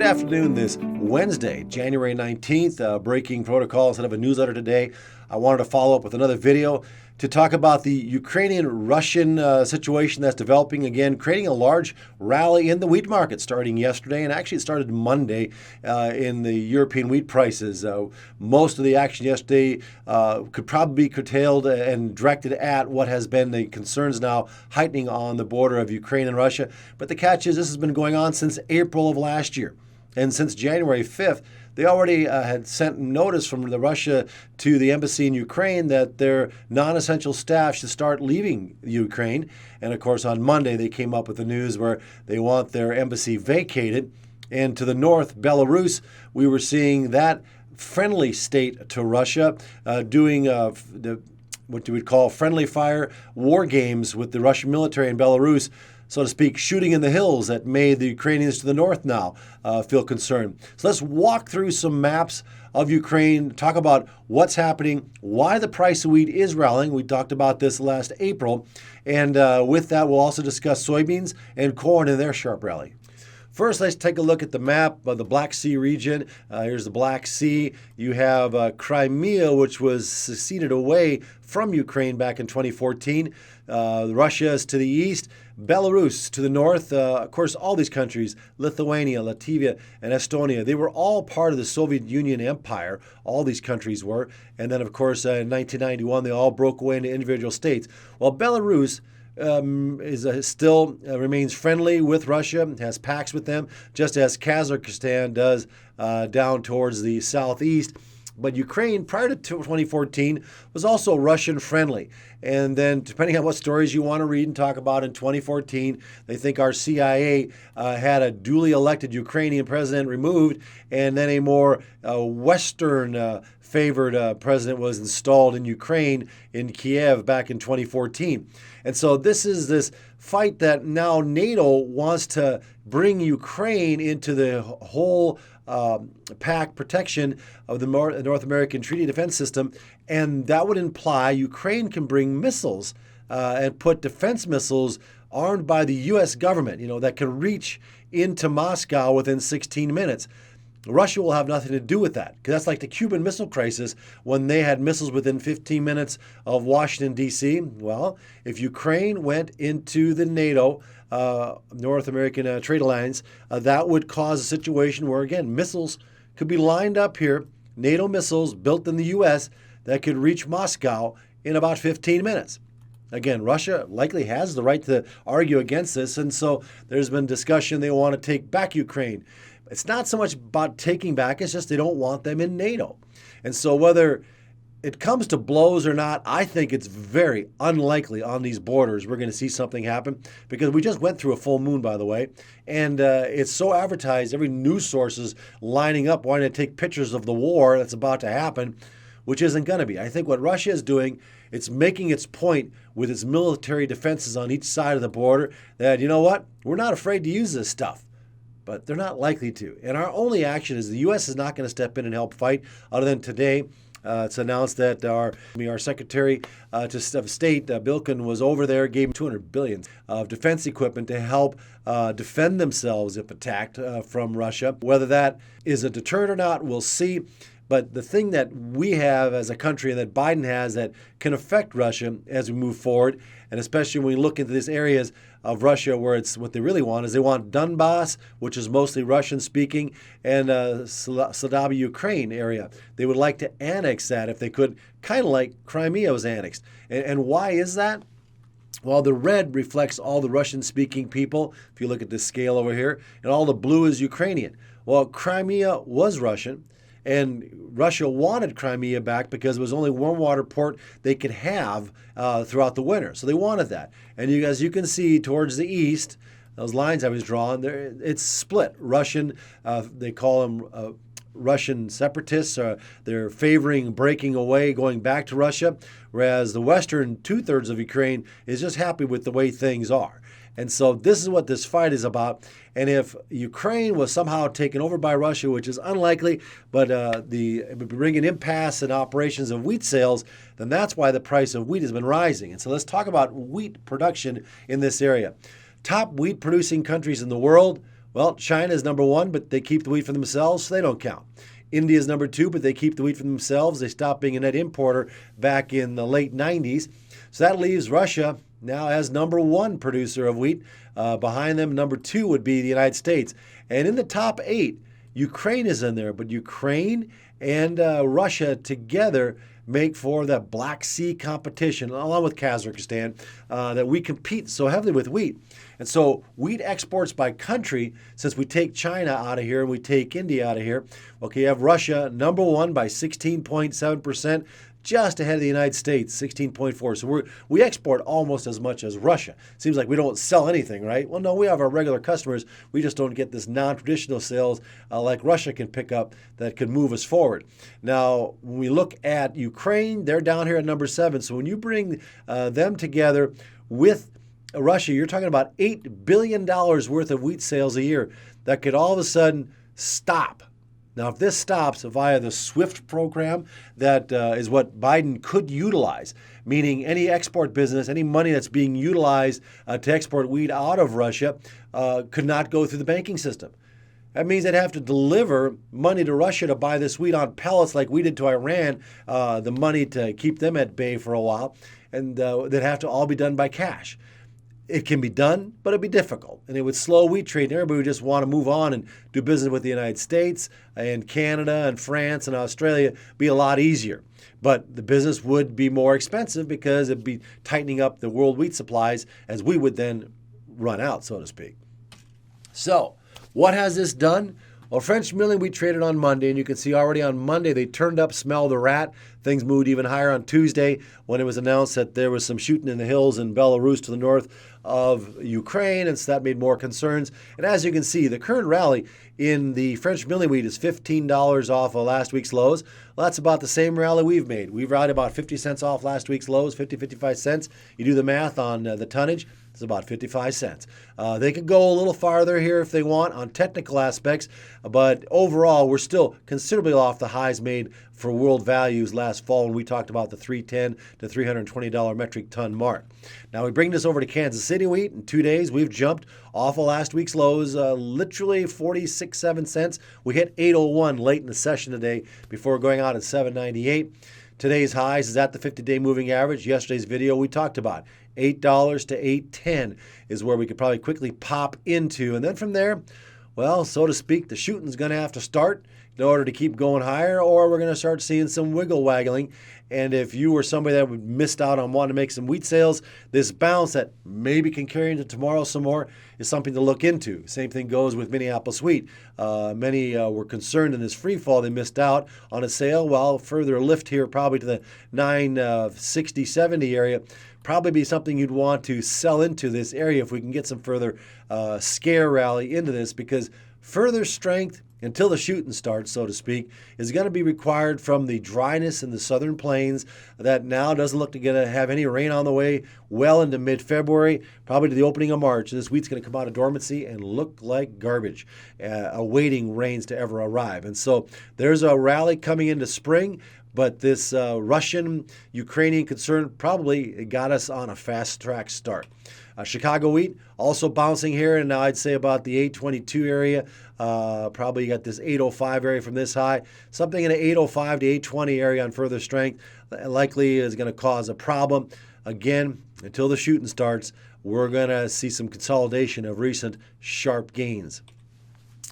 afternoon this Wednesday, January 19th. Breaking protocol instead of a newsletter today. I wanted to follow up with another video to talk about the Ukrainian-Russian situation that's developing again, creating a large rally in the wheat market starting yesterday, and actually it started Monday in the European wheat prices. Most of the action yesterday could probably be curtailed and directed at what has been the concerns now heightening on the border of Ukraine and Russia. But the catch is this has been going on since April of last year. And since January 5th, they already had sent notice from Russia to the embassy in Ukraine that their non-essential staff should start leaving Ukraine. And of course, on Monday, they came up with the news where they want their embassy vacated. And to the north, Belarus, we were seeing that friendly state to Russia doing what you would call friendly fire war games with the Russian military in Belarus, so to speak, shooting in the hills that made the Ukrainians to the north now feel concerned. So let's walk through some maps of Ukraine, talk about what's happening, why the price of wheat is rallying. We talked about this last April. And with that, we'll also discuss soybeans and corn in their sharp rally. First, let's take a look at the map of the Black Sea region. Here's the Black Sea. You have Crimea, which was seceded away from Ukraine back in 2014. Russia is to the east. Belarus to the north. Of course, all these countries, Lithuania, Latvia, and Estonia, they were all part of the Soviet Union empire. All these countries were. And then, of course, in 1991, they all broke away into individual states. Well, Belarus still remains friendly with Russia, has pacts with them, just as Kazakhstan does down towards the southeast. But Ukraine, prior to 2014, was also Russian friendly. And then, depending on what stories you want to read and talk about, in 2014, they think our CIA had a duly elected Ukrainian president removed, and then a more Western favored president was installed in Ukraine, in Kiev, back in 2014. And so this is this fight that now NATO wants to bring Ukraine into the whole PAC protection of the North American Treaty Defense System, and that would imply Ukraine can bring missiles and put defense missiles armed by the U.S. government, that can reach into Moscow within 16 minutes. Russia will have nothing to do with that, because that's like the Cuban Missile Crisis when they had missiles within 15 minutes of Washington, D.C. Well, if Ukraine went into the NATO North American trade alliance, that would cause a situation where, again, missiles could be lined up here, NATO missiles built in the U.S. that could reach Moscow in about 15 minutes. Again, Russia likely has the right to argue against this, and so there's been discussion they want to take back Ukraine. It's not so much about taking back, it's just they don't want them in NATO. And so whether it comes to blows or not, I think it's very unlikely on these borders we're going to see something happen, because we just went through a full moon, by the way, and it's so advertised, every news source is lining up wanting to take pictures of the war that's about to happen, which isn't going to be. I think what Russia is doing, it's making its point with its military defenses on each side of the border that, you know what, we're not afraid to use this stuff. But they're not likely to. And our only action is the U.S. is not going to step in and help fight, other than today. It's announced that our Secretary of State, Bilkin, was over there, gave $200 billion of defense equipment to help defend themselves if attacked from Russia. Whether that is a deterrent or not, we'll see. But the thing that we have as a country and that Biden has that can affect Russia as we move forward, and especially when we look into these areas of Russia where it's what they really want is they want Donbass, which is mostly Russian-speaking, and Slavia, Ukraine area. They would like to annex that if they could, kind of like Crimea was annexed. And why is that? Well, the red reflects all the Russian-speaking people, if you look at this scale over here, and all the blue is Ukrainian. Well, Crimea was Russian, and Russia wanted Crimea back because it was the only warm water port they could have throughout the winter. So they wanted that. And as you can see towards the east, those lines I was drawing, it's split. Russian, they call them Russian separatists. They're favoring breaking away, going back to Russia, whereas the western two-thirds of Ukraine is just happy with the way things are. And so this is what this fight is about. And if Ukraine was somehow taken over by Russia, which is unlikely, but it would bring an impasse in operations of wheat sales, then that's why the price of wheat has been rising. And so let's talk about wheat production in this area. Top wheat producing countries in the world: Well, China is number one, but they keep the wheat for themselves, so they don't count. India is number two, but they keep the wheat for themselves. They stopped being a net importer back in the late 90s. So that leaves Russia now as number one producer of wheat. Behind them, number two would be the United States. And in the top eight, Ukraine is in there, but Ukraine and Russia together make for that Black Sea competition, along with Kazakhstan, that we compete so heavily with wheat. And so wheat exports by country, since we take China out of here and we take India out of here, okay, you have Russia number one by 16.7%, just ahead of the United States, 16.4. So we export almost as much as Russia. Seems like we don't sell anything, right? Well, no, we have our regular customers. We just don't get this non-traditional sales like Russia can pick up that could move us forward. Now, when we look at Ukraine, they're down here at number 7. So when you bring them together with Russia, you're talking about $8 billion worth of wheat sales a year that could all of a sudden stop. Now, if this stops via the SWIFT program, that is what Biden could utilize, meaning any export business, any money that's being utilized to export wheat out of Russia could not go through the banking system. That means they'd have to deliver money to Russia to buy this wheat on pellets like we did to Iran, the money to keep them at bay for a while, and they'd have to all be done by cash. It can be done, but it'd be difficult. And it would slow wheat trade, and everybody would just want to move on and do business with the United States and Canada and France and Australia be a lot easier. But the business would be more expensive because it'd be tightening up the world wheat supplies as we would then run out, so to speak. So, what has this done? Well, French milling wheat traded on Monday, and you can see already on Monday they turned up, smell the rat. Things moved even higher on Tuesday when it was announced that there was some shooting in the hills in Belarus to the north of Ukraine, and so that made more concerns. And as you can see, the current rally in the French milling wheat is $15 off of last week's lows. Well, that's about the same rally we've made. We've rallied about 50 cents off last week's lows, 55 cents. You do the math on the tonnage, it's about 55 cents. They could go a little farther here if they want on technical aspects, but overall, we're still considerably off the highs made for world values last fall when we talked about the $310 to $320 metric ton mark. Now, we bring this over to Kansas City wheat. In 2 days, we've jumped off of last week's lows, literally 7 cents. We hit 801 late in the session today before going out at 798. Today's highs is at the 50-day moving average. Yesterday's video we talked about. $8 to $8.10 is where we could probably quickly pop into. And then from there, well, so to speak, the shooting's going to have to start in order to keep going higher, or we're going to start seeing some wiggle waggling. And if you were somebody that missed out on wanting to make some wheat sales, this bounce that maybe can carry into tomorrow some more is something to look into. Same thing goes with Minneapolis wheat. Many were concerned in this free fall. They missed out on a sale. Well, further lift here probably to the 960, 70 area. Probably be something you'd want to sell into this area if we can get some further scare rally into this, because further strength until the shooting starts, so to speak, is going to be required from the dryness in the southern plains that now doesn't look to have any rain on the way well into mid-February, probably to the opening of March. This wheat's going to come out of dormancy and look like garbage, awaiting rains to ever arrive. And so there's a rally coming into spring, but this Russian-Ukrainian concern probably got us on a fast-track start. Chicago wheat also bouncing here, and now I'd say about the 822 area. Probably got this 805 area from this high. Something in the 805 to 820 area on further strength likely is going to cause a problem. Again, until the shooting starts, we're going to see some consolidation of recent sharp gains.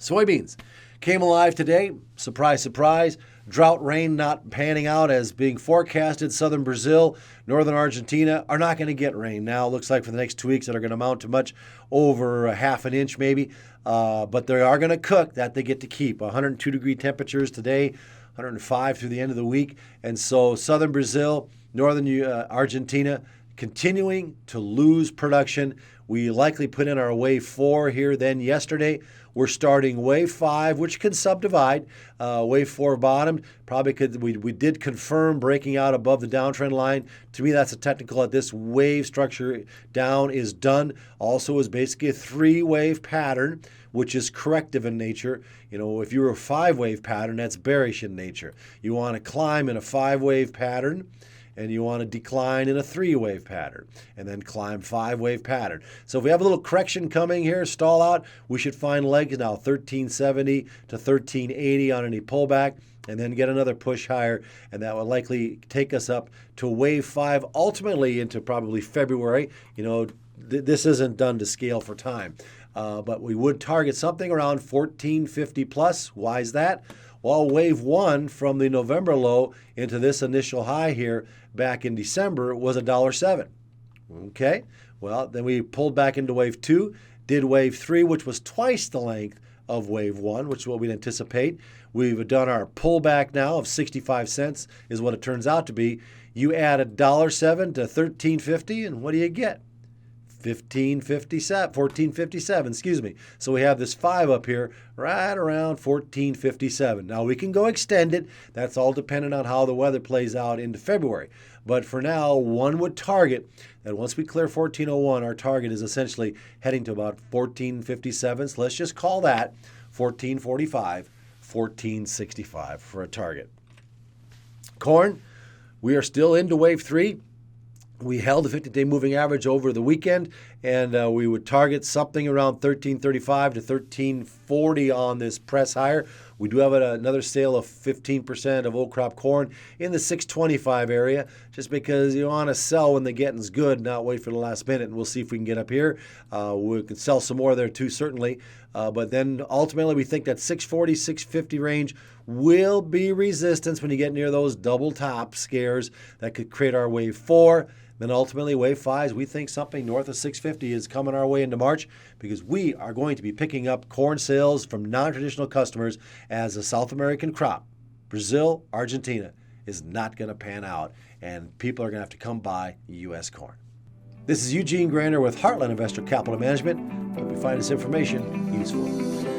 Soybeans came alive today. Surprise, surprise. Drought rain not panning out as being forecasted. Southern Brazil, northern Argentina are not going to get rain now. It looks like for the next 2 weeks that are going to amount to much over a half an inch maybe. But they are going to cook. That they get to keep. 102-degree temperatures today, 105 through the end of the week. And so southern Brazil, northern Argentina continuing to lose production. We likely put in our wave 4 here then yesterday. We're starting wave 5, which can subdivide. Wave 4 bottomed. Probably could. We did confirm breaking out above the downtrend line. To me, that's a technical that this wave structure down is done. Also is basically a 3-wave pattern, which is corrective in nature. You know, if you're a 5-wave pattern, that's bearish in nature. You want to climb in a 5-wave pattern. and you want to decline in a 3-wave pattern, and then climb 5-wave pattern. So if we have a little correction coming here, stall out, we should find legs now 1370 to 1380 on any pullback, and then get another push higher, and that will likely take us up to wave 5, ultimately into probably February. This isn't done to scale for time, but we would target something around 1450 plus. Why is that? Well, wave 1 from the November low into this initial high here back in December was $1.07. Okay, well, then we pulled back into wave 2, did wave 3, which was twice the length of wave 1, which is what we'd anticipate. We've done our pullback now of 65 cents is what it turns out to be. You add $1.07 to 1350, and what do you get? 1457, excuse me. So we have this 5 up here right around 1457. Now we can go extend it. That's all dependent on how the weather plays out into February. But for now, one would target that once we clear 1401, our target is essentially heading to about 1457. So let's just call that 1445, 1465 for a target. Corn, we are still into wave 3. We held the 50-day moving average over the weekend, and we would target something around 1335 to 1340 on this press higher. We do have another sale of 15% of old crop corn in the 625 area, just because you want to sell when the getting's good, not wait for the last minute, and we'll see if we can get up here. We can sell some more there too, certainly, but then ultimately we think that 640, 650 range will be resistance when you get near those double top scares that could create our wave 4. Then ultimately, wave 5, we think something north of 650 is coming our way into March, because we are going to be picking up corn sales from non-traditional customers as a South American crop. Brazil, Argentina is not going to pan out, and people are going to have to come buy U.S. corn. This is Eugene Graner with Heartland Investor Capital Management. Hope you find this information useful.